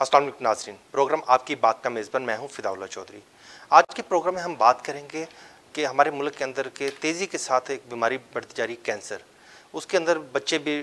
अस्सलाम वालेकुम नाज़रीन, प्रोग्राम आपकी बात का मेज़बान मैं हूं फ़िदाउल्लाह चौधरी। आज के प्रोग्राम में हम बात करेंगे कि हमारे मुल्क के अंदर के तेज़ी के साथ एक बीमारी बढ़ती जा रही है, कैंसर। उसके अंदर बच्चे भी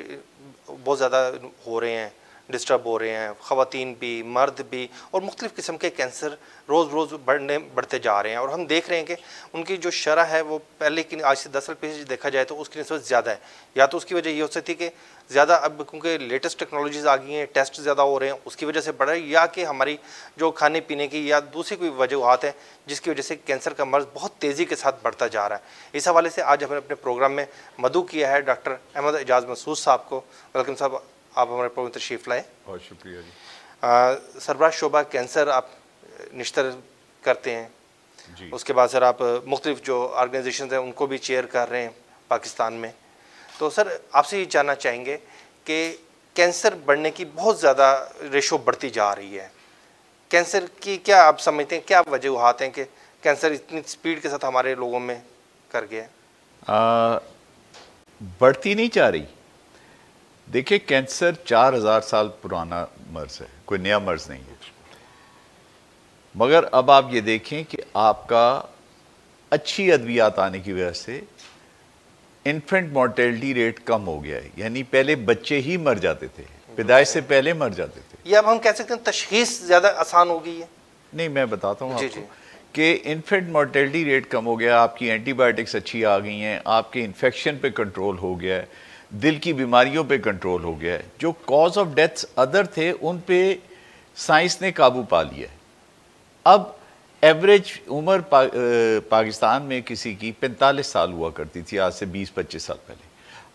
बहुत ज़्यादा हो रहे हैं, डिस्टर्ब हो रहे हैं, ख़वातीन भी, मर्द भी, और मुख्तलिफ़ किस्म के कैंसर रोज़ रोज़ बढ़ते जा रहे हैं। और हम देख रहे हैं कि उनकी जो शरह है वो पहले की आज से 10 साल पीछे देखा जाए तो उसकी निस्बत ज़्यादा है। या तो उसकी वजह ये हो सकती है कि ज़्यादा अब क्योंकि लेटेस्ट टेक्नोलॉजीज़ आ गई हैं, टेस्ट ज़्यादा हो रहे हैं, उसकी वजह से बढ़ रहा है, या कि हमारी जो खाने पीने की या दूसरी कोई वजूहत है जिसकी वजह से कैंसर का मर्ज़ बहुत तेज़ी के साथ बढ़ता जा रहा है। इस हवाले से आज हमने अपने प्रोग्राम में मदऊ किया है डॉक्टर अहमद एजाज मसूद साहब को। वेलकम साहब, आप हमारे प्रोग्राम में तशरीफ़ लाए। बहुत शुक्रिया जी। सरबराह शोबा कैंसर आप निश्तर करते हैं जी। उसके बाद सर आप मुख्तलिफ जो ऑर्गेनाइजेशन हैं उनको भी चेयर कर रहे हैं पाकिस्तान में। तो सर आपसे ये जानना चाहेंगे कि कैंसर बढ़ने की बहुत ज़्यादा रेशो बढ़ती जा रही है, कैंसर की क्या आप समझते हैं, क्या वजूहात हैं कि कैंसर इतनी स्पीड के साथ हमारे लोगों में कर गया? बढ़ती नहीं जा रही। देखिए, कैंसर 4000 साल पुराना मर्ज है, कोई नया मर्ज नहीं है। मगर अब आप ये देखें कि आपका अच्छी अद्वियात आने की वजह से इन्फेंट मोर्टेलिटी रेट कम हो गया है। यानी पहले बच्चे ही मर जाते थे, पैदाइश से पहले मर जाते थे। ये अब हम कह सकते हैं तशखीस ज़्यादा आसान हो गई है। नहीं, मैं बताता हूँ आपको कि इन्फेंट मोर्टेलिटी रेट कम हो गया, आपकी एंटीबायोटिक्स अच्छी आ गई हैं, आपके इन्फेक्शन पे कंट्रोल हो गया है, दिल की बीमारियों पे कंट्रोल हो गया है। जो कॉज ऑफ डेथ्स अदर थे उन पे साइंस ने काबू पा लिया है। अब एवरेज उम्र पाकिस्तान में किसी की 45 साल हुआ करती थी आज से 20-25 साल पहले।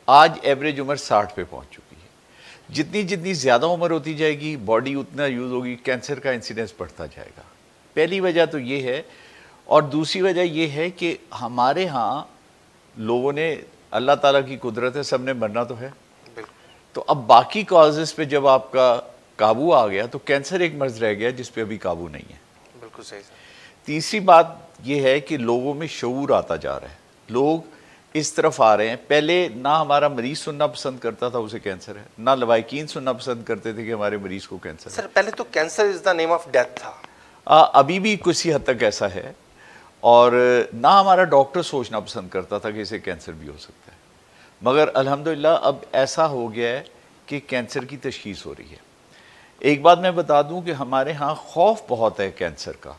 आज एवरेज उम्र 60 पे पहुंच चुकी है। जितनी जितनी ज़्यादा उम्र होती जाएगी, बॉडी उतना यूज़ होगी, कैंसर का इंसिडेंस बढ़ता जाएगा। पहली वजह तो ये है। और दूसरी वजह ये है कि हमारे यहाँ लोगों ने, अल्लाह ताला की कुदरत है, सब ने मरना तो है। तो अब बाकी कॉजेज़ पे जब आपका काबू आ गया तो कैंसर एक मर्ज रह गया जिस पे अभी काबू नहीं है। बिल्कुल सही। तीसरी बात यह है कि लोगों में शऊर आता जा रहा है, लोग इस तरफ आ रहे हैं। पहले ना हमारा मरीज सुनना पसंद करता था उसे कैंसर है, ना लवाकिन सुनना पसंद करते थे कि हमारे मरीज को कैंसर सर, पहले तो cancer is the name of death था। अभी भी किसी हद तक ऐसा है। और ना हमारा डॉक्टर सोचना पसंद करता था कि इसे कैंसर भी हो सकता है। मगर अल्हम्दुलिल्लाह अब ऐसा हो गया है कि कैंसर की तशखीस हो रही है। एक बात मैं बता दूं कि हमारे यहाँ खौफ बहुत है कैंसर का।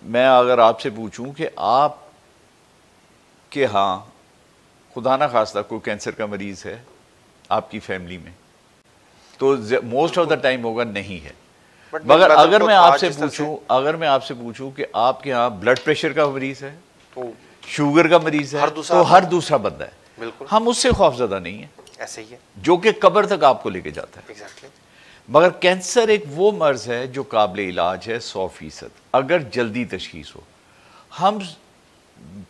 मैं अगर आपसे पूछूं कि आप के यहाँ खुदा ना खास्ता कोई कैंसर का मरीज़ है आपकी फैमिली में, तो मोस्ट ऑफ द टाइम होगा नहीं है। मगर अगर मैं आपसे पूछूं कि आपके यहाँ ब्लड प्रेशर का मरीज़ है, तो शुगर का मरीज़ है, तो हर दूसरा बंदा है। हम उससे खौफजदा नहीं है, ऐसे ही है, जो कि कब्र तक आपको लेके जाता है। Exactly. मगर कैंसर एक वो मर्ज है जो काबिल इलाज है 100%, अगर जल्दी तशखीस हो। हम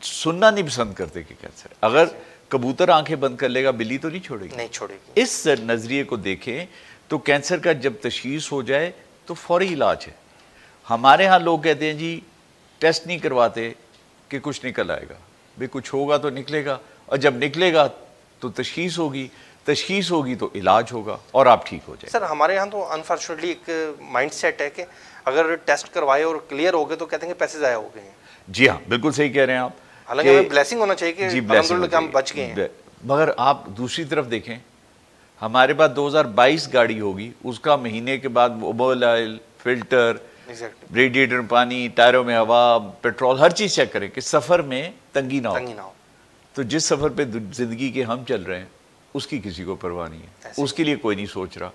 सुनना नहीं पसंद करते कि कैंसर, अगर कबूतर आंखें बंद कर लेगा बिल्ली तो नहीं छोड़ेगी। इस नज़रिए को देखें तो कैंसर का जब तशखीस हो जाए तो फौरी इलाज है। हमारे यहाँ लोग कहते हैं जी टेस्ट नहीं करवाते कि कुछ निकल आएगा। भाई कुछ होगा तो निकलेगा, और जब निकलेगा तो तशखीस होगी तो इलाज होगा और आप ठीक हो जाए। सर, हमारे यहाँ तो अनफॉर्चुनेटली एक माइंड सेट है कि अगर टेस्ट करवाए और क्लियर हो गए तो कहते हैं पैसे ज़ाया हो गए हैं। जी हाँ, बिल्कुल सही कह रहे हैं आप। हालांकि हमें ब्लेसिंग होना चाहिए कि अल्हम्दुलिल्लाह हम बच गए हैं। मगर आप दूसरी तरफ देखें, हमारे पास 2022 गाड़ी होगी, उसका महीने के बाद मोबाइल ऑयल, फिल्टर, रेडिएटर पानी, टायरों में हवा, पेट्रोल, हर चीज़ चेक करें कि सफ़र में तंगी ना हो। तो जिस सफ़र पे ज़िंदगी के हम चल रहे हैं उसकी किसी को परवाह नहीं है। उसके लिए कोई नहीं सोच रहा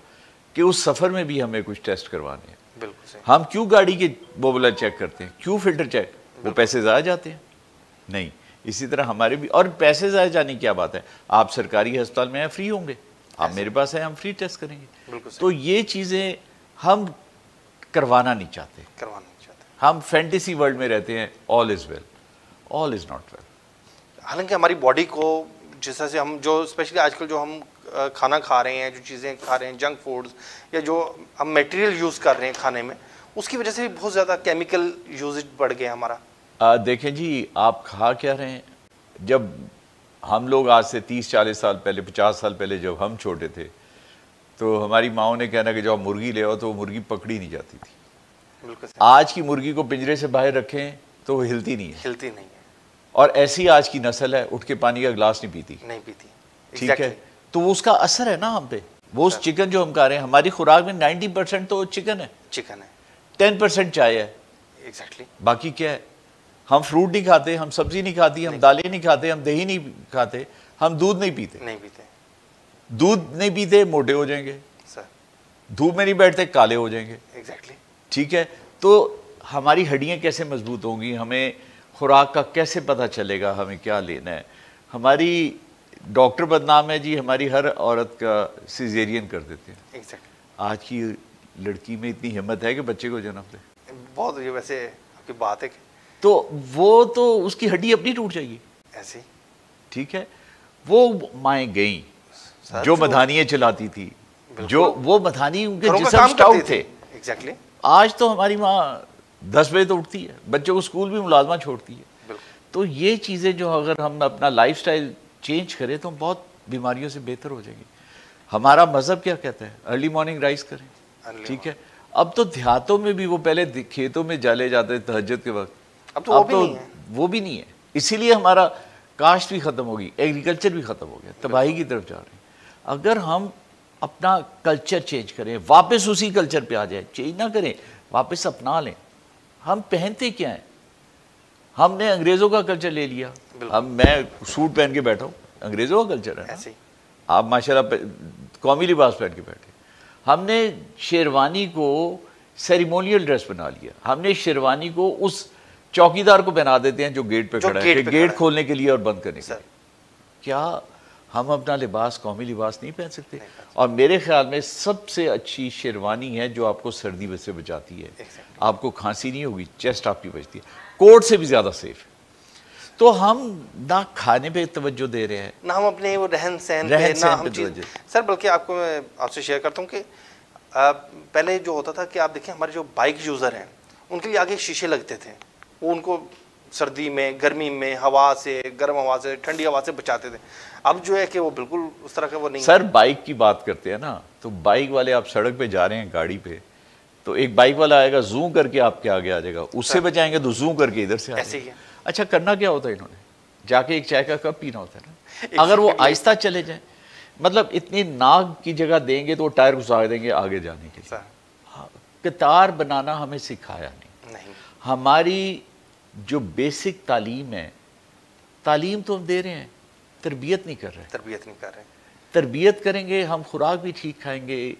कि उस सफ़र में भी हमें कुछ टेस्ट करवाने हैं। बिल्कुल। हम क्यों गाड़ी के मोबाइल चेक करते हैं, क्यों फिल्टर चेक? वो पैसे ज़ाया जाते हैं? नहीं। इसी तरह हमारे भी, और पैसे ज़ाया जाने की क्या बात है, आप सरकारी अस्पताल में फ्री होंगे, आप मेरे पास है, हम फ्री टेस्ट करेंगे। तो ये चीज़ें हम करवाना नहीं चाहते। हम फैंटेसी वर्ल्ड में रहते हैं, all is well, all is not well. हालांकि हमारी बॉडी को जिस तरह से हम जो स्पेशली आजकल जो हम खाना खा रहे हैं, जो चीज़ें खा रहे हैं, जंक फूड्स, या जो हम मटेरियल यूज़ कर रहे हैं खाने में, उसकी वजह से भी बहुत ज़्यादा केमिकल यूजेज बढ़ गया हमारा। देखें जी, आप खा क्या रहे हैं? जब हम लोग आज से 30-40 साल पहले, 50 साल पहले जब हम छोटे थे तो हमारी माओ ने कहना कि जब मुर्गी ले आओ तो वो मुर्गी पकड़ी नहीं जाती थी। बिल्कुल। आज की मुर्गी को पिंजरे से बाहर रखें तो वो हिलती नहीं है, हिलती नहीं है। और ऐसी आज की नस्ल है, उठ के पानी का गिलास नहीं पीती, नहीं पीती। ठीक है। तो वो उसका असर है ना हम पे। वो उस चिकन जो हम खा रहे हैं, हमारी खुराक में 90% तो चिकन है, 10% चाय है। एग्जैक्टली। बाकी क्या है? हम फ्रूट नहीं खाते, हम सब्जी नहीं खाती, हम दालें नहीं खाते, हम दही नहीं खाते, हम दूध नहीं पीते। दूध नहीं पीते मोटे हो जाएंगे सर, धूप में नहीं बैठते काले हो जाएंगे। एग्जैक्टली। ठीक है। तो हमारी हड्डियां कैसे मजबूत होंगी? हमें खुराक का कैसे पता चलेगा हमें क्या लेना है? हमारी डॉक्टर बदनाम है जी, हमारी हर औरत का सिजेरियन कर देते हैं। एग्जैक्टली। आज की लड़की में इतनी हिम्मत है कि बच्चे को जन्म दे। बहुत ये वैसे आपकी बात है। तो वो तो उसकी हड्डी अपनी टूट जाएगी ऐसे। ठीक है। वो माएँ गई जो मधानियाँ चलाती थी, जो वो मधानी उनके जिस्म स्टाउट थे। एग्जैक्टली। आज तो हमारी माँ 10 बजे तो उठती है, बच्चों को स्कूल भी मुलाजमा छोड़ती है। तो ये चीज़ें जो अगर हम अपना लाइफस्टाइल चेंज करें तो हम बहुत बीमारियों से बेहतर हो जाएंगे। हमारा मज़हब क्या कहता है? अर्ली मॉर्निंग राइज करें, ठीक है। अब तो देहातों में भी वो पहले खेतों में जाले जाते थे तहज्जुद के वक्त, अब तो वो भी नहीं है। इसीलिए हमारा काश्त भी ख़त्म होगी, एग्रीकल्चर भी ख़त्म हो गया, तबाही की तरफ जा रहे हैं। अगर हम अपना कल्चर चेंज करें, वापस उसी कल्चर पे आ जाए, चेंज ना करें, वापस अपना लें। हम पहनते क्या हैं? हमने अंग्रेज़ों का कल्चर ले लिया। अब मैं सूट पहन के बैठा हूँ, अंग्रेज़ों का कल्चर है ऐसे। आप माशाल्लाह कौमी लिबास पहन के बैठे। हमने शेरवानी को सेरेमोनियल ड्रेस बना लिया। हमने शेरवानी को उस चौकीदार को पहना देते हैं जो गेट पे खड़ा है, गेट खोलने के लिए और बंद करने के लिए। क्या हम अपना लिबास, कौमी लिबास नहीं पहन सकते? और मेरे ख्याल में सबसे अच्छी शेरवानी है जो आपको सर्दी से बचाती है। आपको खांसी नहीं होगी, चेस्ट आपकी बचती है, कोट से भी ज़्यादा सेफ है। तो हम ना खाने पे तवज्जो दे रहे हैं, ना हम अपने वो रहन सहन पे तवज्जो। सर बल्कि आपको मैं आपसे शेयर करता हूँ कि पहले जो होता था कि आप देखें हमारे जो बाइक यूज़र हैं उनके लिए आगे शीशे लगते थे, वो उनको सर्दी में, गर्मी में, हवा से, गर्म हवा से, ठंडी हवा से बचाते थे। अब जो है कि वो बिल्कुल उस तरह का वो नहीं। सर बाइक की बात करते हैं ना, तो बाइक वाले आप सड़क पे जा रहे हैं गाड़ी पे, तो एक बाइक वाला आएगा जूम करके आपके आगे आ जाएगा, उससे बचाएंगे तो जूम करके इधर से ऐसे ही। अच्छा करना क्या होता है इन्होंने? जाके एक चाय का कप पीना होता है ना। अगर वो आहिस्ता चले जाए, मतलब इतनी नाक की जगह देंगे तो वो टायर घुसा देंगे आगे जाने के लिए। कतार बनाना हमें सिखाया नहीं। हमारी जो बेसिक तालीम है, तालीम तो हम दे रहे हैं, तरबियत नहीं कर रहे। तरबियत करेंगे हम, खुराक भी ठीक खाएंगे,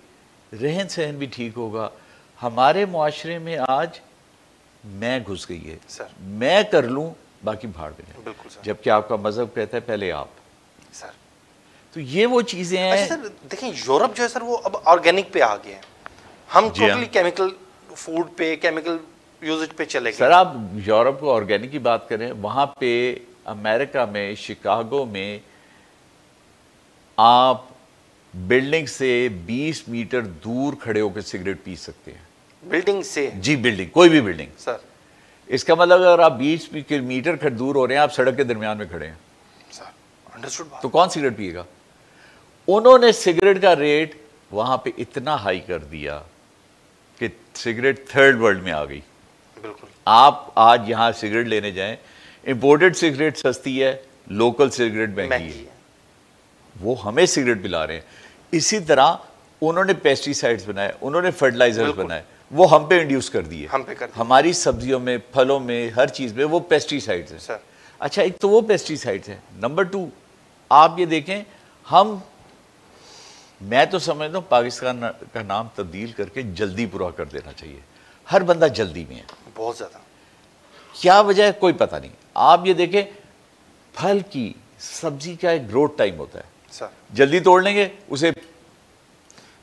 रहन सहन भी ठीक होगा। हमारे मुआशरे में आज मैं घुस गई है सर, मैं कर लूँ बाकी भाड़ में, बिल्कुल सर। जबकि आपका मजहब कहता है पहले आप सर। तो ये वो चीज़ें हैं। अच्छा सर देखें, यूरोप जो है सर वो अब ऑर्गेनिक पे आ गए हैं, हम टोटली केमिकल फूड पे, केमिकल यूजेज पे चले गए। सर आप यूरोप को ऑर्गेनिक की बात करें, वहाँ पे अमेरिका में, शिकागो में आप बिल्डिंग से 20 मीटर दूर खड़े होकर सिगरेट पी सकते हैं। बिल्डिंग से? जी बिल्डिंग, कोई भी बिल्डिंग सर। इसका मतलब अगर आप 20 मीटर दूर हो रहे हैं, आप सड़क के दरमियान में खड़े हैं सर, अंडरस्टूड बात। तो कौन सिगरेट पिएगा? उन्होंने सिगरेट का रेट वहां पे इतना हाई कर दिया कि सिगरेट थर्ड वर्ल्ड में आ गई। बिल्कुल। आप आज यहां सिगरेट लेने जाएं, इंपोर्टेड सिगरेट सस्ती है, लोकल सिगरेट महंगी है। वो हमें सिगरेट पिला रहे हैं। इसी तरह उन्होंने पेस्टिसाइड्स बनाए, उन्होंने फर्टिलाइजर्स बनाए, वो हम पे इंड्यूस कर दिए। हमारी सब्जियों में, फलों में, हर चीज़ में वो पेस्टिसाइड्स हैं सर। अच्छा, एक तो वो पेस्टिसाइड्स हैं। नंबर 2 आप ये देखें, मैं तो समझता हूँ पाकिस्तान का नाम तब्दील करके जल्दी पूरा कर देना चाहिए। हर बंदा जल्दी में है, बहुत ज़्यादा। क्या वजह है कोई पता नहीं। आप ये देखें, फल की, सब्जी का एक ग्रोथ टाइम होता है सर। जल्दी तोड़ लेंगे, उसे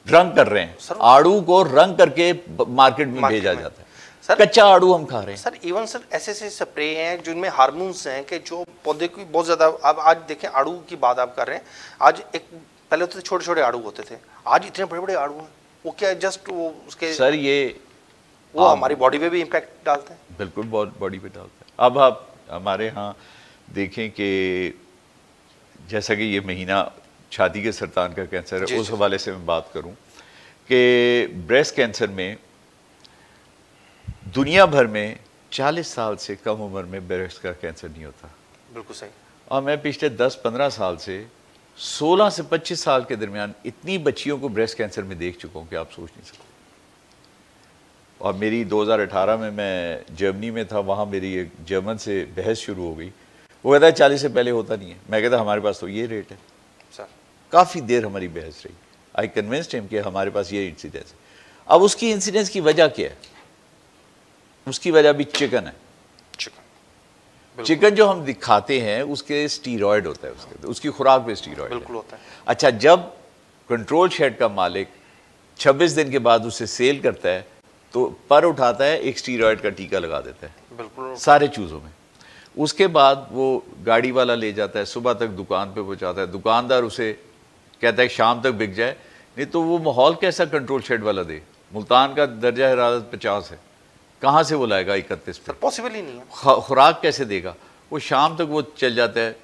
रंग कर रहे हैं, आड़ू को रंग करके मार्केट में भेजा जाता है सर। कच्चा आड़ू हम खा रहे हैं सर। इवन सर ऐसे ऐसे स्प्रे हैं जिनमें हार्मोन्स हैं कि जो पौधे की बहुत ज़्यादा। अब आज देखें, आड़ू की बात आप कर रहे हैं, आज एक पहले होते थे छोटे छोटे आड़ू होते थे, आज इतने बड़े बड़े आड़ू हैं। वो क्या है, जस्ट वो उसके सर वो हमारी बॉडी पे भी इम्पैक्ट डालते हैं। बिल्कुल बॉडी पे डालते हैं। अब आप हमारे यहाँ देखें कि जैसा कि ये महीना छाती के सरतान का कैंसर है, उस हवाले से मैं बात करूं कि ब्रेस्ट कैंसर में दुनिया भर में 40 साल से कम उम्र में ब्रेस्ट का कैंसर नहीं होता। बिल्कुल सही। और मैं पिछले 10-15 साल से 16 से 25 साल के दरमियान इतनी बच्चियों को ब्रेस्ट कैंसर में देख चुका हूँ कि आप सोच नहीं सकते। और मेरी 2018 में मैं जर्मनी में था, वहाँ मेरी एक जर्मन से बहस शुरू हो गई। वो कहता है 40 से पहले होता नहीं है। मैं कहता हमारे पास तो ये रेट है सर। काफ़ी देर हमारी बहस रही। आई कन्विंस्ड हिम कि हमारे पास ये इंसिडेंस है। अब उसकी इंसिडेंस की वजह क्या है? उसकी वजह भी चिकन है। चिकन जो हम दिखाते हैं उसके स्टीरॉयड होता है, उसकी खुराक पे स्टीरॉयड बिल्कुल होता है। अच्छा, जब कंट्रोल शेड का मालिक 26 दिन के बाद उसे सेल करता है तो पर उठाता है, एक स्टीरॉयड का टीका लगा देता है बिल्कुल सारे चूज़ों में। उसके बाद वो गाड़ी वाला ले जाता है, सुबह तक दुकान पे पहुंचाता है, दुकानदार उसे कहता है शाम तक बिक जाए। नहीं तो वो माहौल कैसा कंट्रोल शेड वाला दे? मुल्तान का दर्जा हरारत 50 है, कहाँ से वो लाएगा 31 पे? पॉसिबल ही नहीं है। खुराक कैसे देगा? वो शाम तक वो चल जाता है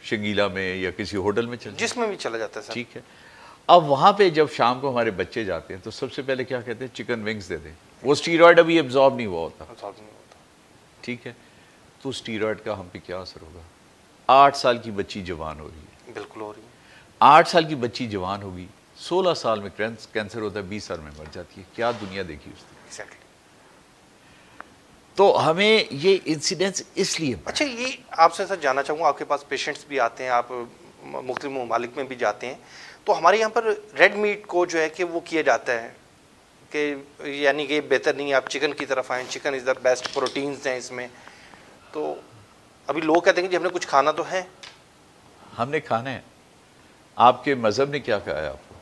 शंगीला में या किसी होटल में जिसमें भी चला जाता है सर। ठीक है। अब वहाँ पे जब शाम को हमारे बच्चे जाते हैं तो सबसे पहले क्या कहते हैं? चिकन विंग्स दे दें। वो स्टीरॉयड अभी एब्जॉर्ब नहीं हुआ होता। ठीक है, तो स्टीरॉयड का हम पे क्या असर होगा? 8 साल की बच्ची जवान हो रही है। बिल्कुल हो रही है। 8 साल की बच्ची जवान होगी, 16 साल में कैंसर होता है, 20 साल में मर जाती है। क्या दुनिया देखी उसने? एग्जैक्टली। तो हमें ये इंसिडेंस इसलिए। अच्छा, ये आपसे सर जानना चाहूँगा, आपके पास पेशेंट्स भी आते हैं, आप मुख्तलिफ ममालिक में भी जाते हैं, तो हमारे यहाँ पर रेड मीट को जो है कि वो किया जाता है कि यानी कि बेहतर नहीं है, आप चिकन की तरफ आएँ, chicken is the best, proteins हैं इसमें। तो अभी लोग कहते हैं कि हमने कुछ खाना तो है, हमने खाना है। आपके मज़हब ने क्या कहा है आपको?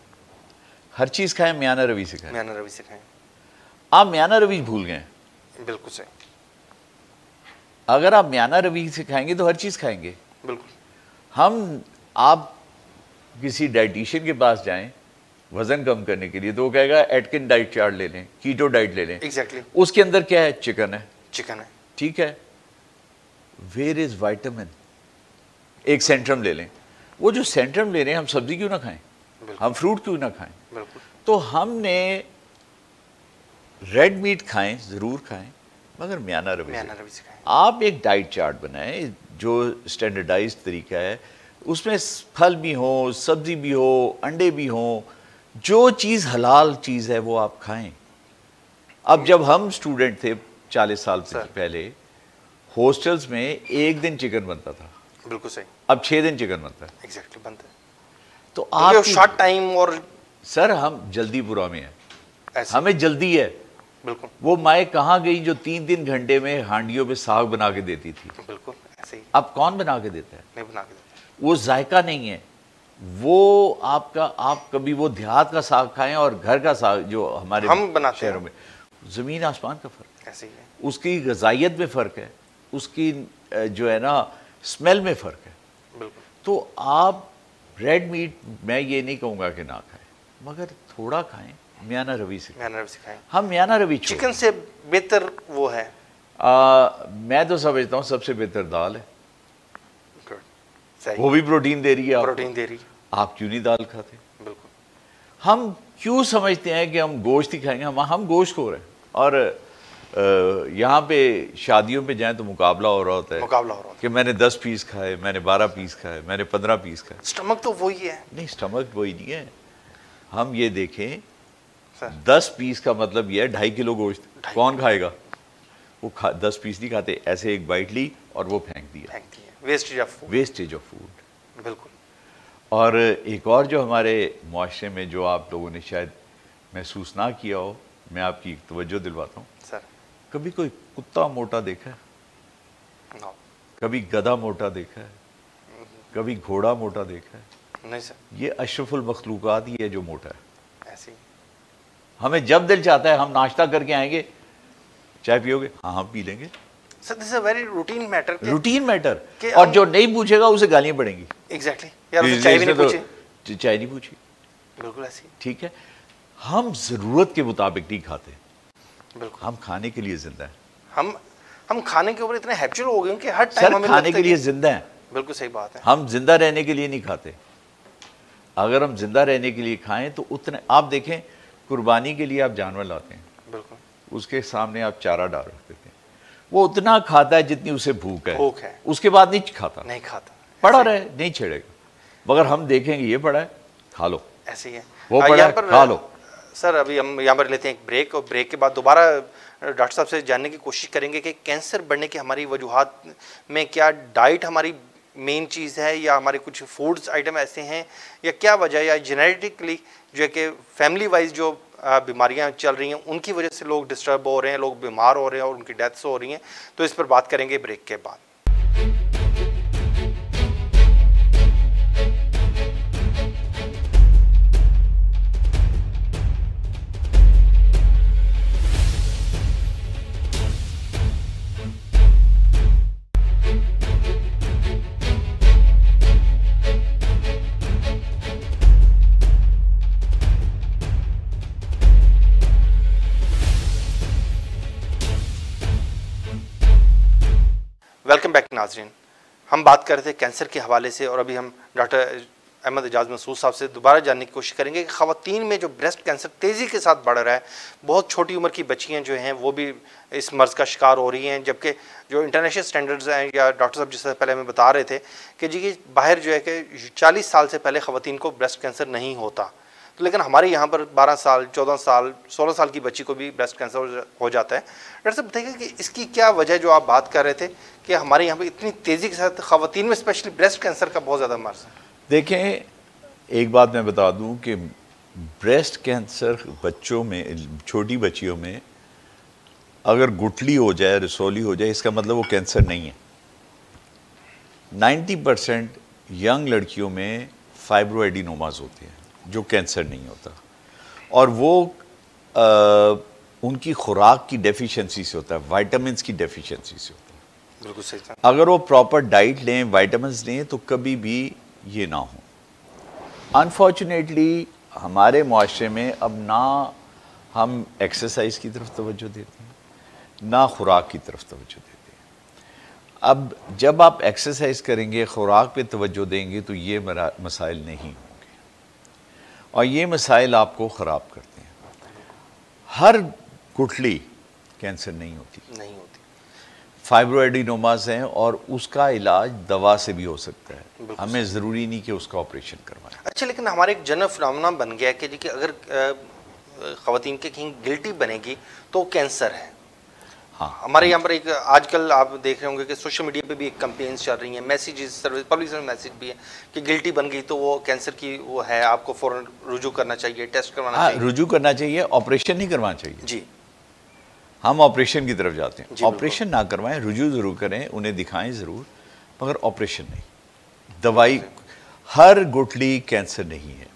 हर चीज़ खाएं, मियाना रवि से खाएं। मियाना रवि से खाएं। आप मियाना रवि भूल गए। बिल्कुल सही। अगर आप मियाना रवि से खाएंगे तो हर चीज़ खाएंगे। बिल्कुल। आप किसी डाइटिशियन के पास जाएं वज़न कम करने के लिए तो वो कहेगा एटकिन डाइट चार्ट ले लें, कीटो डाइट ले लें। एग्जैक्टली। उसके अंदर क्या है? चिकन है। चिकन है, ठीक है। Where is vitamin? एक सेंट्रम ले लें। वो जो सेंट्रम ले रहे हैं, हम सब्जी क्यों ना खाएं? हम फ्रूट क्यों ना खाएं? बिल्कुल। तो हमने रेड मीट खाएं, ज़रूर खाएं, मगर मियाना रवि से खाएं। आप एक डाइट चार्ट बनाएं जो स्टैंडर्डाइज तरीका है, उसमें फल भी हो, सब्जी भी हो, अंडे भी हो, जो चीज़ हलाल चीज़ है वो आप खाएं। अब जब हम स्टूडेंट थे 40 साल पहले, हॉस्टल्स में एक दिन चिकन बनता था। बिल्कुल सही। अब 6 दिन चिकन बनता है। एग्जैक्टली बनता है। तो आप शॉर्ट टाइम और सर हम जल्दी बुरा में है, हमें जल्दी है। बिल्कुल। वो माए कहाँ गई जो 3-3 घंटे में हांडियों पे साग बना के देती थी? बिल्कुल ऐसे ही। अब कौन बना के देता है? नहीं बना के देता। वो जायका नहीं है। वो आपका, आप कभी वो देहात का साग खाएं और घर का साग जो हमारे हम बनाते शहरों में, ज़मीन आसमान का फ़र्क। ऐसे ही है। उसकी ग़िज़ाइयत में फ़र्क है, उसकी जो है ना स्मेल में फ़र्क है। बिल्कुल। तो आप रेड मीट, मैं ये नहीं कहूँगा कि ना खाएं, मगर थोड़ा खाएं, मियाना रवि से खाएं। हम मियाना रवि चिकन से बेहतर वो है। मैं तो समझता हूँ सबसे बेहतर दाल है। सही। वो भी प्रोटीन दे रही है, प्रोटीन दे रही है। आप क्यों नहीं दाल खाते? बिल्कुल। हम क्यों समझते हैं कि हम गोश्त ही खाएंगे? हम गोश्त खो रहे हैं। और यहाँ पे शादियों पे जाएं तो मुकाबला हो रहा होता है, कि मैंने 10 पीस खाए, मैंने 12 पीस खाए, मैंने 15 पीस खाए। स्टमक तो वही है। नहीं, स्टमक वही नहीं है। हम ये देखें, 10 पीस का मतलब ये है 2.5 किलो गोश्त। कौन खाएगा? वो 10 पीस नहीं खाते, ऐसे एक बाइट ली और वो फेंक दिया। Wastage of food. बिल्कुल। और एक और जो हमारे मुआशरे में जो आप लोगों ने शायद महसूस ना किया हो, मैं आपकी तवज्जो दिलवाता हूँ सर। कभी कोई कुत्ता मोटा देखा है? नो। कभी गधा मोटा देखा है? कभी घोड़ा मोटा देखा है? नहीं सर। ये अशरफुल मखलूकात ही है जो मोटा है। ऐसे ही। हमें जब दिल चाहता है हम नाश्ता करके आएंगे, चाय पियोगे? हाँ हम पी लेंगे। Sir this is a very routine matter. Routine matter. और जो नहीं पूछेगा उसे गालियां पड़ेंगी। एग्जैक्टली। यार उसे चाय भी नहीं पूछी। चाय नहीं पूछी। बिल्कुल ऐसे। ठीक है। हम जरूरत के मुताबिक नहीं खाते। बिल्कुल। हम खाने के लिए जिंदा हैं। हम खाने के ऊपर इतने हैबिचुअल हो गए कि हर टाइम हमें खाने के लिए जिंदा हैं। बिल्कुल सही बात है। हम जिंदा रहने के लिए नहीं खाते। अगर हम जिंदा रहने के लिए खाएं तो उतने, आप देखें कुर्बानी के लिए आप जानवर लाते हैं, बिल्कुल, उसके सामने आप चारा डाल रख देते हैं, वो उतना खाता है जितनी उसे भूख है, उसके बाद नहीं खाता, पड़ा रहे, नहीं छेड़ेगा। मगर हम देखेंगे ये पड़ा है, खा लो, ऐसे ही है, वो पड़ा है, खा लो। सर अभी हम यहाँ पर लेते हैं एक ब्रेक, और ब्रेक के बाद दोबारा डॉक्टर साहब से जानने की कोशिश करेंगे कि कैंसर बढ़ने की हमारी वजूहात में क्या डाइट हमारी मेन चीज़ है, या हमारे कुछ फूड्स आइटम ऐसे हैं, या क्या वजह, या जेनेटिकली जो है कि फैमिली वाइज जो बीमारियां चल रही हैं उनकी वजह से लोग डिस्टर्ब हो रहे हैं, लोग बीमार हो रहे हैं और उनकी डेथ्स हो रही हैं। तो इस पर बात करेंगे ब्रेक के बाद। वेलकम बैक नाजरीन, हम बात कर रहे थे कैंसर के हवाले से, और अभी हम डॉक्टर अहमद एजाज मसूद साहब से दोबारा जानने की कोशिश करेंगे कि ख़वातीन में जो ब्रेस्ट कैंसर तेज़ी के साथ बढ़ रहा है, बहुत छोटी उम्र की बच्चियां जो हैं वो भी इस मर्ज़ का शिकार हो रही हैं, जबकि जो इंटरनेशनल स्टैंडर्ड्स हैं, या डॉक्टर साहब जिससे पहले हमें बता रहे थे कि जी बाहर जो है कि 40 साल से पहले ख़वातीन को ब्रेस्ट कैंसर नहीं होता, तो लेकिन हमारे यहाँ पर 12 साल, 14 साल, 16 साल की बच्ची को भी ब्रेस्ट कैंसर हो जाता है। डॉक्टर साहब बताइए कि इसकी क्या वजह, जो आप बात कर रहे थे कि हमारे यहाँ पर इतनी तेज़ी के साथ ख़वातीन में स्पेशली ब्रेस्ट कैंसर का बहुत ज़्यादा मर्ज़ है। देखें, एक बात मैं बता दूं कि ब्रेस्ट कैंसर बच्चों में, छोटी बच्चियों में अगर गुठली हो जाए, रसौली हो जाए, इसका मतलब वो कैंसर नहीं है। 90% यंग लड़कियों में फाइब्रोएडिनोमास होते हैं जो कैंसर नहीं होता, और वो उनकी खुराक की डेफिशिएंसी से होता है, विटामिन्स की डेफिशिएंसी से होता है। बिल्कुल सही। अगर वो प्रॉपर डाइट लें, विटामिन्स लें, तो कभी भी ये ना हो। अनफॉर्चुनेटली हमारे मुआशरे में अब ना हम एक्सरसाइज की तरफ तवज्जो देते हैं, ना खुराक की तरफ तवज्जो देते हैं। अब जब आप एक्सरसाइज करेंगे, खुराक पे तवज्जो देंगे, तो ये मसाइल नहीं होंगे, और ये मसाइल आपको ख़राब करते हैं। हर गुठली कैंसर नहीं होती, फाइब्रोएडिनोमास हैं, और उसका इलाज दवा से भी हो सकता है, हमें ज़रूरी नहीं कि उसका ऑपरेशन करवाएं। अच्छा, लेकिन हमारे एक जनरल फिनोमेना बन गया कि देखिए अगर ख़वातीन के कहीं गिल्टी बनेगी तो कैंसर है। हाँ, हमारे यहाँ पर एक आजकल आप देख रहे होंगे कि सोशल मीडिया पे भी एक कैंपेन्स चल रही हैं, messages, service, public service message भी है कि गिल्टी बन गई तो वो कैंसर की वो है, आपको फ़ौरन रुजू करना चाहिए, टेस्ट करवाना चाहिए। रुजू करना चाहिए, ऑपरेशन नहीं करवाना चाहिए जी। हम ऑपरेशन की तरफ जाते हैं, ऑपरेशन ना करवाएं, रुजू ज़रूर करें, उन्हें दिखाएं ज़रूर, मगर ऑपरेशन नहीं। दवाई, हर गुठली कैंसर नहीं है।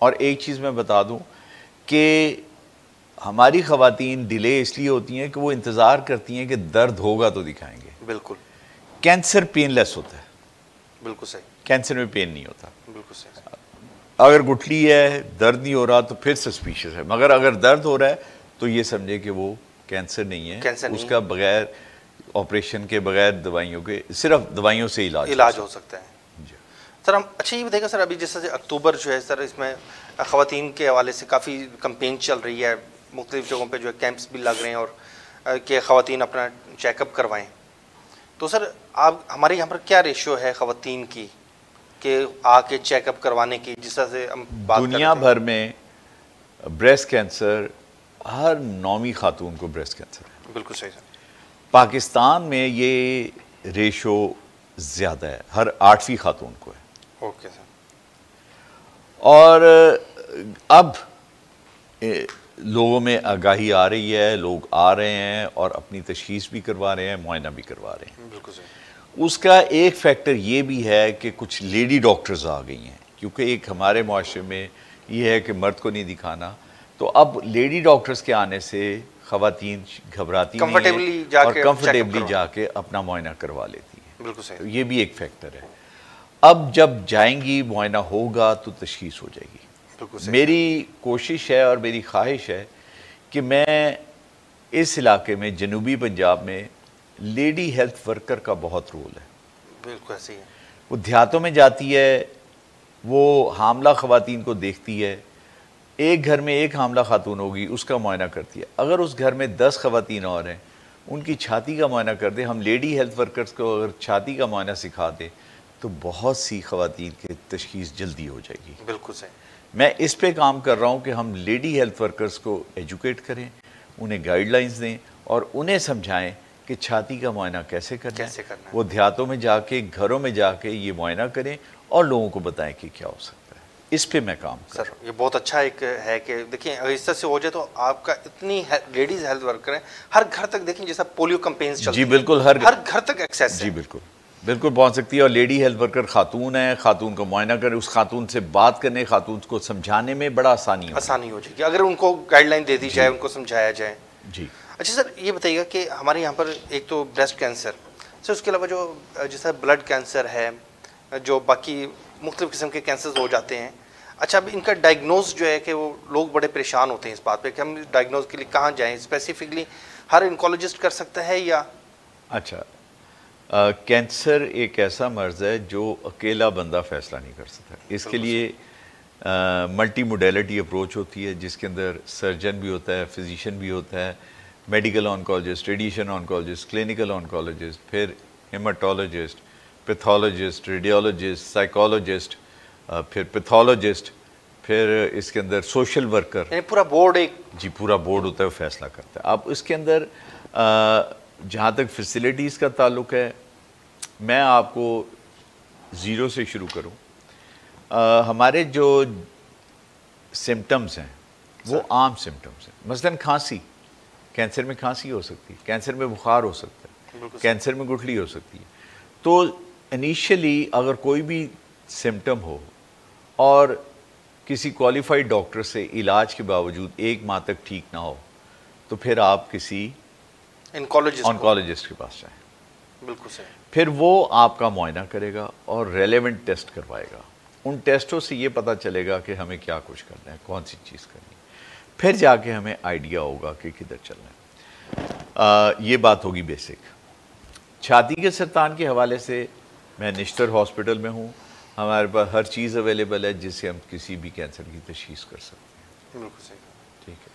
और एक चीज़ मैं बता दूं कि हमारी ख़वातीन डिले इसलिए होती हैं कि वो इंतज़ार करती हैं कि दर्द होगा तो दिखाएंगे। बिल्कुल, कैंसर पेनलेस होता है। बिल्कुल सही, कैंसर में पेन नहीं होता। बिल्कुल सही। अगर गुठली है, दर्द नहीं हो रहा, तो फिर सस्पिशियस है, मगर अगर दर्द हो रहा है तो ये समझे कि वो कैंसर नहीं है, उसका बगैर ऑपरेशन के, बगैर दवाइयों के, सिर्फ दवाइयों से इलाज हो सकता है। सर हम अच्छा ये बताइएगा सर, अभी जैसे अक्टूबर जो है सर, इसमें ख़वातीन के हवाले से काफ़ी कैंपेन चल रही है, मुख्तलिफ जगहों पे जो है कैंप्स भी लग रहे हैं, और कि ख़वातीन अपना चेकअप करवाएं। तो सर आप हमारे यहाँ पर क्या रेशियो है ख़वातीन की कि आके चेकअप करवाने की, जिस तरह से हम बात दुनिया भर में ब्रेस्ट कैंसर, हर 9वीं खातून को ब्रेस्ट कैंसर है। बिल्कुल सही सर। पाकिस्तान में ये रेशो ज़्यादा है, हर 8वीं खातून को है। Okay sir. और अब लोगों में आगाही आ रही है, लोग आ रहे हैं और अपनी तशख़ीस भी करवा रहे हैं, मुआयना भी करवा रहे हैं। बिल्कुल सही। उसका एक फैक्टर ये भी है कि कुछ लेडी डॉक्टर्स आ गई हैं, क्योंकि एक हमारे मुआशरे में ये है कि मर्द को नहीं दिखाना, तो अब लेडी डॉक्टर्स के आने से ख़वातीन घबराती नहीं है और कंफर्टेबली जाके अपना मुआयना करवा लेती है। बिल्कुल सही। तो ये भी एक फैक्टर है। अब जब जाएंगी, मुआयना होगा तो तशख़ीस हो जाएगी। मेरी कोशिश है और मेरी ख्वाहिश है कि मैं इस इलाके में, जनूबी पंजाब में, लेडी हेल्थ वर्कर का बहुत रोल है। बिल्कुल ऐसे ही है। वो देहातों में जाती है, वो हामला ख़वातीन को देखती है, एक घर में एक हामला खातून होगी, उसका मुआयना करती है। अगर उस घर में 10 खवातीन और हैं, उनकी छाती का मुआयना कर दे, हम लेडी हेल्थ वर्कर्स को अगर छाती का मुआयना सिखा दें तो बहुत सी खवातीन की तशखीस जल्दी हो जाएगी। बिल्कुल सही। मैं इस पे काम कर रहा हूँ कि हम लेडी हेल्थ वर्कर्स को एजुकेट करें, उन्हें गाइडलाइंस दें और उन्हें समझाएं कि छाती का मुआयना कैसे करना है। वो देहातों में जाके, घरों में जाके ये मुआयना करें और लोगों को बताएं कि क्या हो सकता है। इस पे मैं काम कर रहा हूं। ये बहुत अच्छा एक है कि देखिए अगर इस तरह से हो जाए तो आपका इतनी लेडीज हेल्थ वर्कर है, हर घर तक देखिए जैसा पोलियो कैंपेन्स चलती जी बिल्कुल, हर घर तक एक्सेस जी बिल्कुल बिल्कुल पहुंच सकती है। और लेडी हेल्थ वर्कर खातून है, खातून को मुआयना करें, उस खातून से बात करने, खातून को समझाने में बड़ा आसानी हो जाएगी अगर उनको गाइडलाइन दे दी जाए, उनको समझाया जाए। जी अच्छा सर, ये बताइएगा कि हमारे यहाँ पर एक तो ब्रेस्ट कैंसर सर, उसके अलावा जो जैसा ब्लड कैंसर है, जो बाकी मुख्तलिफ किस्म के कैंसर हो जाते हैं। अच्छा, अब इनका डायग्नोज जो है कि वो लोग बड़े परेशान होते हैं इस बात पे कि हम डायग्नोज के लिए कहाँ जाएं, स्पेसिफिकली हर इंकोलॉजिस्ट कर सकता है या? अच्छा, कैंसर एक ऐसा मर्ज़ है जो अकेला बंदा फैसला नहीं कर सकता। इसके लिए मल्टी मोडेलिटी अप्रोच होती है, जिसके अंदर सर्जन भी होता है, फिजिशियन भी होता है, medical oncologist, radiation oncologist, clinical oncologist, फिर हेमाटोलॉजिस्ट, पैथोलॉजिस्ट, रेडियोलॉजिस्ट, साइकोलॉजिस्ट, फिर पैथोलॉजिस्ट, फिर इसके अंदर सोशल वर्कर, पूरा बोर्ड एक जी पूरा बोर्ड होता है, वो फैसला करता है। अब इसके अंदर जहाँ तक फैसिलिटीज़ का ताल्लुक है, मैं आपको ज़ीरो से शुरू करूँ। हमारे जो सिम्टम्स हैं वो आम सिम्टम्स हैं। मसलन खांसी, कैंसर में खांसी हो सकती है, कैंसर में बुखार हो सकता है, कैंसर में गुठली हो सकती है। तो इनिशियली अगर कोई भी सिम्टम हो और किसी क्वालिफाइड डॉक्टर से इलाज के बावजूद 1 माह तक ठीक ना हो, तो फिर आप किसी ऑन्कोलॉजिस्ट के पास जाएं। बिल्कुल सही। फिर वो आपका मुआयना करेगा और रेलेवेंट टेस्ट करवाएगा। उन टेस्टों से ये पता चलेगा कि हमें क्या कुछ करना है, कौन सी चीज़ करनी है, फिर जाके हमें आइडिया होगा कि किधर चलना है। ये बात होगी बेसिक। छाती के सरतान के हवाले से मैं निश्तर हॉस्पिटल में हूँ, हमारे पास हर चीज़ अवेलेबल है जिससे हम किसी भी कैंसर की तशख़ीस कर सकते हैं। बिल्कुल सही। ठीक है।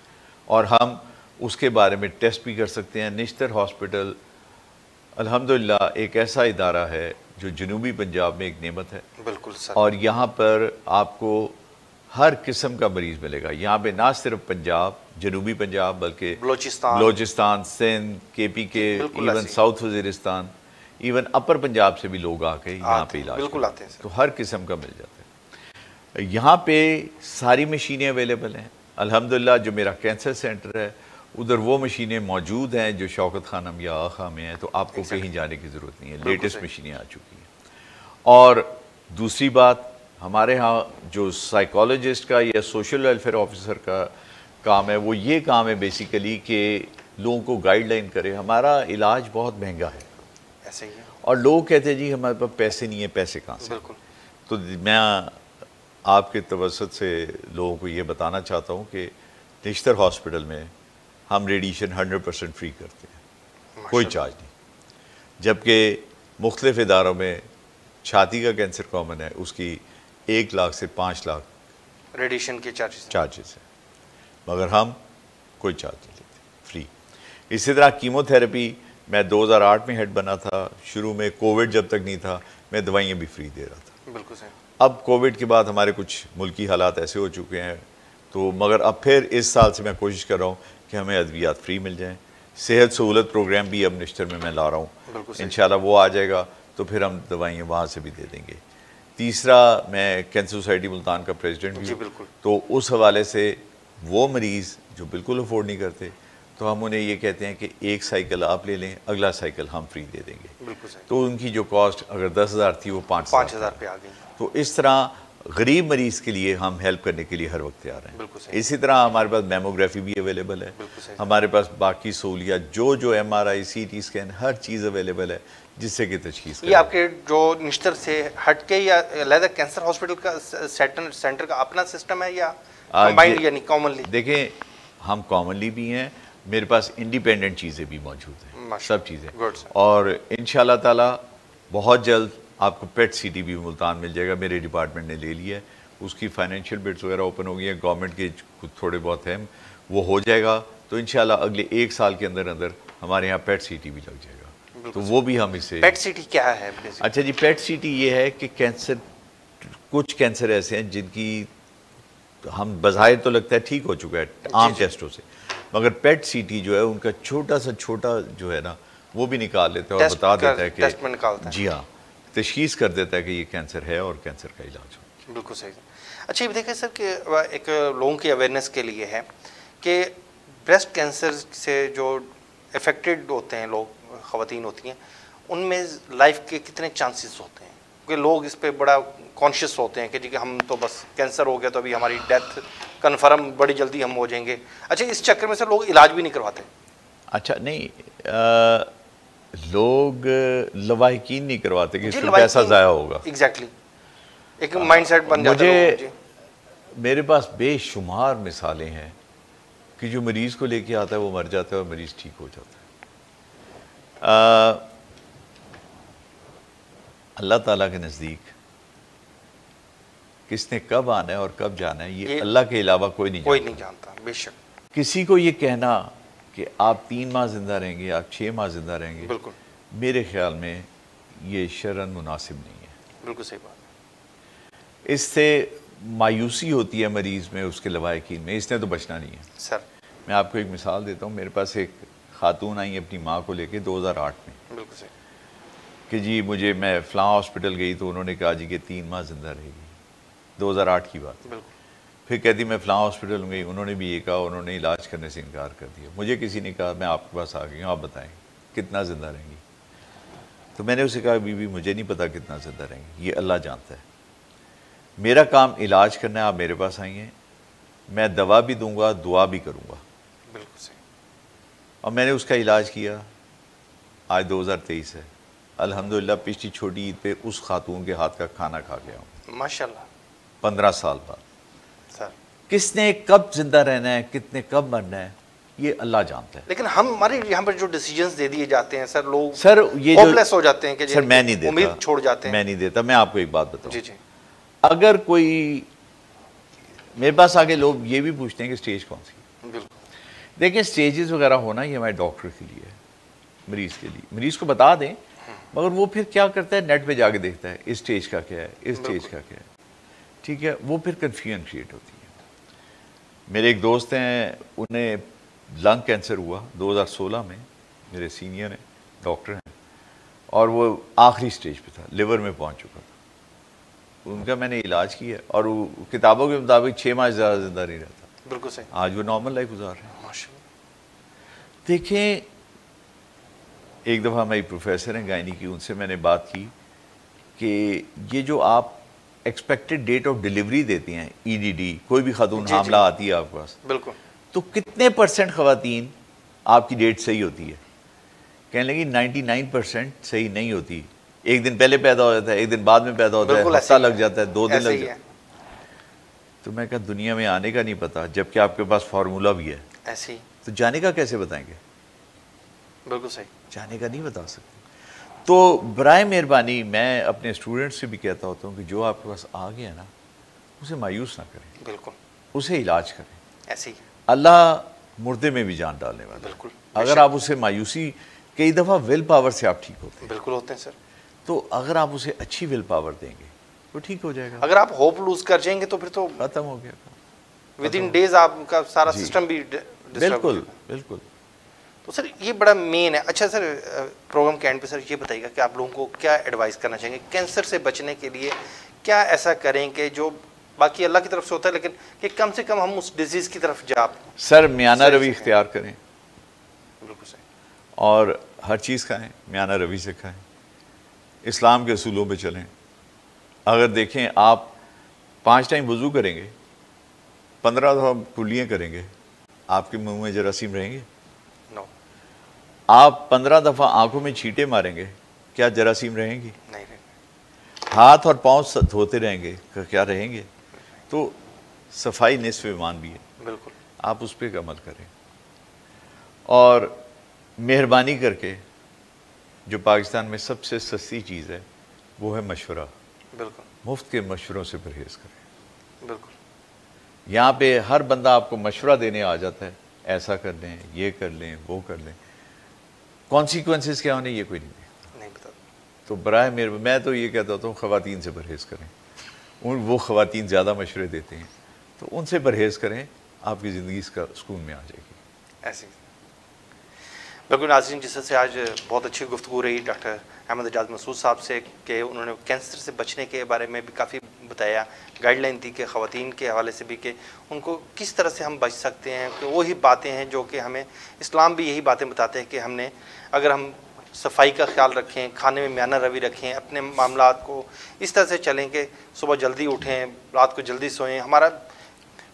और हम उसके बारे में टेस्ट भी कर सकते हैं। निश्तर हॉस्पिटल अल्हम्दुलिल्लाह एक ऐसा इदारा है जो जनूबी पंजाब में एक नेमत है। बिल्कुल सर। और यहाँ पर आपको हर किस्म का मरीज़ मिलेगा। यहाँ पे ना सिर्फ पंजाब, जनूबी पंजाब, बल्कि Balochistan, Sindh, KPK, even south Waziristan, even upper Punjab से भी लोग आके यहाँ पे इलाज आते हैं। तो हर किस्म का मिल जाता है। यहाँ पे सारी मशीनें अवेलेबल हैं अल्हम्दुलिल्लाह। जो मेरा कैंसर सेंटर है उधर वो मशीनें मौजूद हैं जो शौकत खानम या आखा में है, तो आपको कहीं जाने की ज़रूरत नहीं है, लेटेस्ट मशीनें आ चुकी हैं। और दूसरी बात, हमारे यहाँ जो साइकोलॉजिस्ट का या सोशल वेलफेयर ऑफिसर का काम है, वो ये काम है बेसिकली कि लोगों को गाइडलाइन करे। हमारा इलाज बहुत महंगा है, ऐसे ही है। और लोग कहते हैं जी हमारे पास पैसे नहीं है, पैसे कहाँ से? बिल्कुल। तो मैं आपके तवज्जुह से लोगों को ये बताना चाहता हूँ कि निश्तर हॉस्पिटल में हम रेडिएशन 100% फ्री करते हैं, कोई चार्ज नहीं। जबकि मुख्तलिफ इदारों में छाती का कैंसर कॉमन है, उसकी 1 लाख से 5 लाख रेडिएशन के चार्जेस हैं, मगर हम कोई चार्ज नहीं लेते, फ्री। इसी तरह कीमोथेरेपी मैं 2008 में हेड बना था। शुरू में कोविड जब तक नहीं था, मैं दवाइयाँ भी फ्री दे रहा था। बिल्कुल सही। अब कोविड के बाद हमारे कुछ मुल्की हालात ऐसे हो चुके हैं, तो मगर अब फिर इस साल से मैं कोशिश कर रहा हूँ कि हमें अद्वियात फ्री मिल जाएं। सेहत सहूलत प्रोग्राम भी अब निश्तर में मैं ला रहा हूँ, इंशाल्लाह वो आ जाएगा तो फिर हम दवाइयाँ वहाँ से भी दे देंगे। तीसरा, मैं कैंसर सोसाइटी मुल्तान का प्रेसिडेंट भी हूँ, तो उस हवाले से वो मरीज़ जो बिल्कुल अफोर्ड नहीं करते, तो हम उन्हें ये कहते हैं कि 1 साइकिल आप ले लें, अगला साइकिल हम फ्री दे देंगे। तो उनकी जो कॉस्ट अगर 10,000 थी वो 5,000 पे आ गई। तो इस तरह गरीब मरीज़ के लिए हम हेल्प करने के लिए हर वक्त तैयार हैं। इसी तरह हमारे पास मेमोग्राफी भी अवेलेबल है, हमारे पास बाकी सहूलियात जो MRI, CT स्कैन, हर चीज़ अवेलेबल है जिससे कि तशख़ीस। ये आपके जो निश्तर से हट के या अलग कैंसर हॉस्पिटल का सेंटर का अपना सिस्टम है या कंबाइंड यानी कॉमनली? देखें, हम कॉमनली भी हैं, मेरे पास इंडिपेंडेंट चीज़ें भी मौजूद हैं, सब चीज़ें। और इंशाल्लाह ताला बहुत जल्द आपको पेट CT भी मुल्तान मिल जाएगा, मेरे डिपार्टमेंट ने ले लिया है, उसकी फाइनेंशियल बिड्स वगैरह ओपन हो गई हैं, गवर्नमेंट के कुछ थोड़े बहुत हैं, वो हो जाएगा तो इंशाल्लाह अगले 1 साल के अंदर अंदर हमारे यहाँ पेट सिटी भी लग जाएगा, तो वो भी हम इसे। पेट सिटी क्या है? अच्छा जी, पेट सिटी ये है कि कैंसर, कुछ कैंसर ऐसे हैं जिनकी हम बज़ाहिर तो लगता है ठीक हो चुका है आम टेस्टों से, मगर पेट सिटी जो है उनका छोटा सा छोटा जो है ना वो भी निकाल लेता है और बता देता है कि जी हाँ, तशखीस कर देता है कि ये कैंसर है और कैंसर का इलाज हो। बिल्कुल सही। अच्छा, ये देखिए सर कि एक लोगों की अवेयरनेस के लिए है कि ब्रेस्ट कैंसर से जो अफेक्टेड होते हैं लोग, ख़वातीन होती हैं, उनमें लाइफ के कितने चांसेस होते हैं? क्योंकि लोग इस पे बड़ा कॉन्शियस होते हैं कि जी हम तो बस कैंसर हो गया तो अभी हमारी डेथ कन्फर्म बड़ी जल्दी हम हो जाएंगे। अच्छा, इस चक्कर में से लोग इलाज भी नहीं करवाते। अच्छा नहीं, लोग लवाहिकीन नहीं करवाते कि इसमें पैसा ज़ाया होगा। एग्जैक्टली, एक माइंडसेट बन जाता है। मुझे मेरे पास बेशुमार मिसालें हैं कि जो मरीज़ को लेके आता है वो मर जाता है और मरीज़ ठीक हो जाता है। अल्लाह ताला के नज़दीक किसने कब आना है और कब जाना है ये अल्लाह के अलावा कोई नहीं जानता। बेशक किसी को ये कहना कि आप 3 माह ज़िंदा रहेंगे, आप 6 माह ज़िंदा रहेंगे, बिल्कुल मेरे ख्याल में ये शरअन मुनासिब नहीं है। बिल्कुल सही बात। इससे मायूसी होती है मरीज़ में, उसके लवाहिकीन में, इसने तो बचना नहीं है। सर मैं आपको एक मिसाल देता हूँ। मेरे पास एक खातून आई अपनी माँ को लेके 2008 में। बिल्कुल सही। कि जी मैं फ़लाँ हॉस्पिटल गई तो उन्होंने कहा जी कि 3 माह ज़िंदा रहेगी। 2008 की बात। बिल्कुल। फिर कहती मैं फ़लाँ हॉस्पिटल में गई, उन्होंने भी ये कहा, उन्होंने इलाज करने से इनकार कर दिया। मुझे किसी ने कहा मैं आपके पास आ गई हूँ, आप बताएं कितना ज़िंदा रहेंगी। तो मैंने उसे कहा बीबी मुझे नहीं पता कितना ज़िंदा रहेंगी, ये अल्लाह जानता है। मेरा काम इलाज करना है, आप मेरे पास आई हैं, मैं दवा भी दूंगा, दुआ भी करूंगा। बिल्कुल सही। और मैंने उसका इलाज किया। आज 2023 है, अल्हम्दुलिल्लाह पिछली छोटी ईद पे उस खातून के हाथ का खाना खा गया हूँ माशाल्लाह। 15 साल बाद। सर किसने कब जिंदा रहना है, कितने कब मरना है, ये अल्लाह जानता है। लेकिन हमारे यहाँ पर जो डिसीजंस दे दिए जाते हैं सर, लोग सर ये होपलेस हो जाते हैं कि सर मैं नहीं देता, उम्मीद छोड़ जाते हैं। मैं नहीं देता। मैं आपको एक बात बताऊं, जी जी, अगर कोई मेरे पास आके लोग ये भी पूछते हैं कि स्टेज कौन सी है। बिल्कुल। देखिए स्टेजेस वगैरह होना ये हमारे डॉक्टर के लिए है, मरीज़ के लिए। मरीज़ को बता दें, मगर वो फिर क्या करता है, नेट पे जाके देखता है इस स्टेज का क्या है, इस स्टेज का क्या है, ठीक है। वो फिर कन्फ्यूजन क्रिएट होती है। मेरे एक दोस्त हैं, उन्हें लंग कैंसर हुआ 2016 में, मेरे सीनियर हैं, डॉक्टर हैं, और वो आखिरी स्टेज पे था, लिवर में पहुंच चुका था। उनका मैंने इलाज किया और वो किताबों के मुताबिक 6 माह से ज़्यादा जिंदा नहीं रहता। बिल्कुल सही। आज वो नॉर्मल लाइफ गुजार रहे हैं। माशाल्लाह। देखें, एक दफ़ा हमारी प्रोफेसर हैं गायनी की, उनसे मैंने बात की कि ये जो आप एक्सपेक्टेड डेट ऑफ डिलीवरी देते हैं, EDD, कोई भी खातून हामला आती है आपके पास, बिल्कुल, तो कितने % खवातीन आपकी डेट सही होती है? कहने लगी 99% सही नहीं होती। एक दिन पहले पैदा हो जाता है, एक दिन बाद में पैदा होता है, हफ्ता लग जाता है, 2 दिन लग जाता है। तो मैं कहा दुनिया में आने का नहीं पता, जबकि आपके पास फार्मूला भी है। ऐसे ही तो जाने का कैसे बताएंगे? बिल्कुल सही। जाने का नहीं बता सकते। तो बराए मेहरबानी मैं अपने स्टूडेंट्स से भी कहता होता हूँ कि जो आपके पास आ गया ना, उसे मायूस ना करें। बिल्कुल। उसे इलाज करें। ऐसे ही अल्लाह मुर्दे में भी जान डालने वाला। बिल्कुल। अगर आप उसे मायूसी, कई दफ़ा विल पावर से आप ठीक होते हैं। बिल्कुल होते हैं सर। तो अगर आप उसे अच्छी विल पावर देंगे तो ठीक हो जाएगा। अगर आप होप लूज कर जाएंगे तो फिर तो खत्म हो गया, विद इन डेज आपका सारा सिस्टम भी बिल्कुल बिल्कुल। तो सर ये बड़ा मेन है। अच्छा सर, प्रोग्राम के एंड पे सर ये बताइएगा कि आप लोगों को क्या एडवाइस करना चाहेंगे कैंसर से बचने के लिए? क्या ऐसा करें कि जो बाकी अल्लाह की तरफ से होता है, लेकिन कि कम से कम हम उस डिजीज़ की तरफ जा। सर मियाना रवि इख्तियार करें। बिल्कुल सही। और हर चीज़ खाएं, मियाना रवि से खाएं, इस्लाम के असूलों पे चलें। अगर देखें आप 5 टाइम वज़ू करेंगे, 15 दफ़ा कुल्लियाँ करेंगे, आपके मुंह में जरासीम रहेंगे? नो। आप 15 दफ़ा आंखों में छींटे मारेंगे, क्या जरासीम रहेंगी? नहीं रहेंगे। हाथ और पाँव धोते रहेंगे, क्या रहेंगे? तो सफाई निस्फ़ ईमान भी है। बिल्कुल। आप उस पर अमल करें। और मेहरबानी करके जो पाकिस्तान में सबसे सस्ती चीज़ है वो है मशवरा। बिल्कुल। मुफ्त के मशवरों से परहेज़ करें। बिल्कुल। यहाँ पे हर बंदा आपको मशवरा देने आ जाता है, ऐसा कर लें, ये कर लें, वो कर लें, कॉन्सिक्वेंसेस क्या होने ये कोई नहीं पता। तो बराए मेरे, मैं तो ये कहता हूँ ख़वातीन से परहेज़ करें। वो ख़वातीन ज़्यादा मशवरे देते हैं, तो उनसे परहेज़ करें, आपकी ज़िंदगी इसका सुकून में आ जाएगी। ऐसे बिल्कुल। नाज़रीन, जिससे आज बहुत अच्छी गुफ्तगू रही डॉक्टर अहमद एजाज मसूद साहब से, कि उन्होंने कैंसर से बचने के बारे में भी काफ़ी बताया, गाइडलाइन दी कि ख़वातीन के हवाले से भी, कि उनको किस तरह से हम बच सकते हैं, कि वही बातें हैं जो कि हमें इस्लाम भी यही बातें बताते हैं कि हमने, अगर हम सफाई का ख्याल रखें, खाने में म्याना रवि रखें, अपने मामलात को इस तरह से चलें कि सुबह जल्दी उठें, रात को जल्दी सोएं, हमारा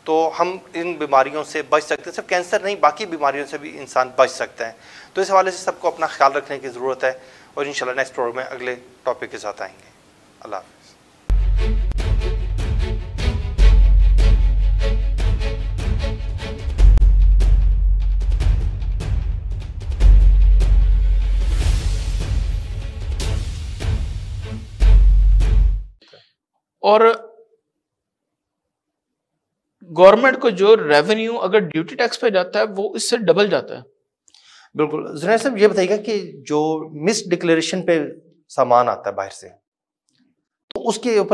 तो हम इन बीमारियों से बच सकते हैं। सिर्फ कैंसर नहीं, बाकी बीमारियों से भी इंसान बच सकता है। तो इस हवाले से सबको अपना ख्याल रखने की ज़रूरत है, और इंशाल्लाह नेक्स्ट प्रोग्राम में अगले टॉपिक के साथ आएंगे। अल्लाह हाफ़िज़। और गवर्नमेंट को जो रेवेन्यू अगर ड्यूटी टैक्स पे जाता है वो इससे डबल जाता है। बिल्कुल। जुनैद साहब, ये बताइएगा कि जो मिस डिक्लेरेशन पे सामान आता है बाहर से, तो उसके ऊपर